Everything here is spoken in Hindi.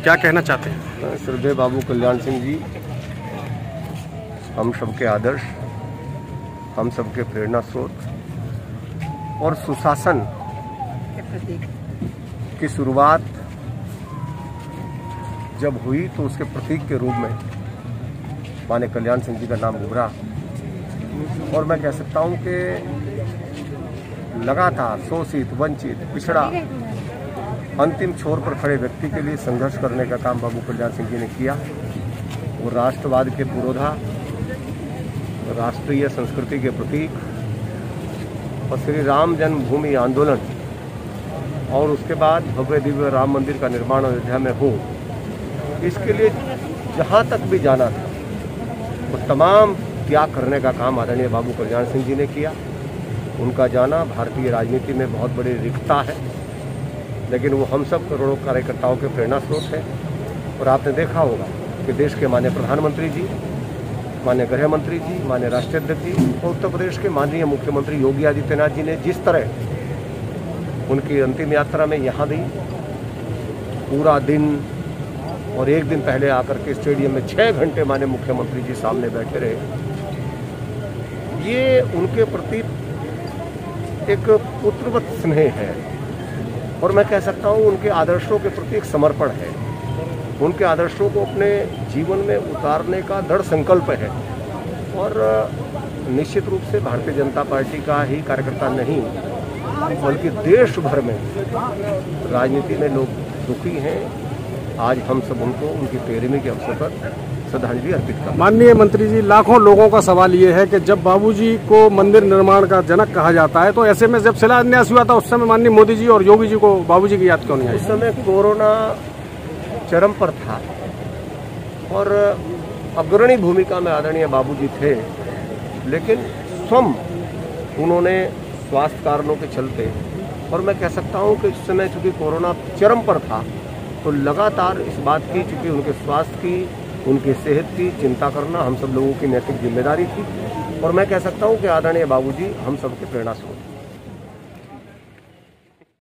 क्या कहना चाहते हैं? श्रद्धेय बाबू कल्याण सिंह जी हम सबके आदर्श, हम सबके प्रेरणा स्रोत और सुशासन की शुरुआत जब हुई तो उसके प्रतीक के रूप में माननीय कल्याण सिंह जी का नाम उभरा। और मैं कह सकता हूं कि लगातार शोषित, वंचित, पिछड़ा, अंतिम छोर पर खड़े व्यक्ति के लिए संघर्ष करने का काम बाबू कल्याण सिंह जी ने किया। वो राष्ट्रवाद के पुरोधा, राष्ट्रीय संस्कृति के प्रतीक और श्री राम जन्मभूमि आंदोलन और उसके बाद भव्य दिव्य राम मंदिर का निर्माण अयोध्या में हो, इसके लिए जहाँ तक भी जाना था वो तमाम त्याग करने का काम आदरणीय बाबू कल्याण सिंह जी ने किया। उनका जाना भारतीय राजनीति में बहुत बड़ी रिक्तता है, लेकिन वो हम सब करोड़ों कार्यकर्ताओं के प्रेरणा स्रोत है। और आपने देखा होगा कि देश के माननीय प्रधानमंत्री जी, माननीय गृह मंत्री जी, माननीय राष्ट्रीय अध्यक्ष जी और उत्तर प्रदेश के माननीय मुख्यमंत्री योगी आदित्यनाथ जी ने जिस तरह उनकी अंतिम यात्रा में यहाँ भी पूरा दिन और एक दिन पहले आकर के स्टेडियम में 6 घंटे माननीय मुख्यमंत्री जी सामने बैठे रहे, ये उनके प्रति एक पुत्रवत स्नेह है। और मैं कह सकता हूँ उनके आदर्शों के प्रति एक समर्पण है, उनके आदर्शों को अपने जीवन में उतारने का दृढ़ संकल्प है। और निश्चित रूप से भारतीय जनता पार्टी का ही कार्यकर्ता नहीं बल्कि देश भर में राजनीति में लोग दुखी हैं। आज हम सब उनको उनकी 13वीं के अवसर पर श्रद्धांजलि अर्पित करते हैं। माननीय मंत्री जी, लाखों लोगों का सवाल ये है कि जब बाबूजी को मंदिर निर्माण का जनक कहा जाता है तो ऐसे में जब शिलान्यास हुआ था उस समय माननीय मोदी जी और योगी जी को बाबूजी की याद क्यों नहीं आई? उस समय कोरोना चरम पर था और अग्रणी भूमिका में आदरणीय बाबूजी थे, लेकिन स्वयं उन्होंने स्वास्थ्य कारणों के चलते, और मैं कह सकता हूं कि उस समय चूंकि कोरोना चरम पर था तो लगातार इस बात की, चूंकि उनके स्वास्थ्य की, उनकी सेहत की चिंता करना हम सब लोगों की नैतिक जिम्मेदारी थी। और मैं कह सकता हूं कि आदरणीय बाबूजी हम सबके प्रेरणा स्रोत।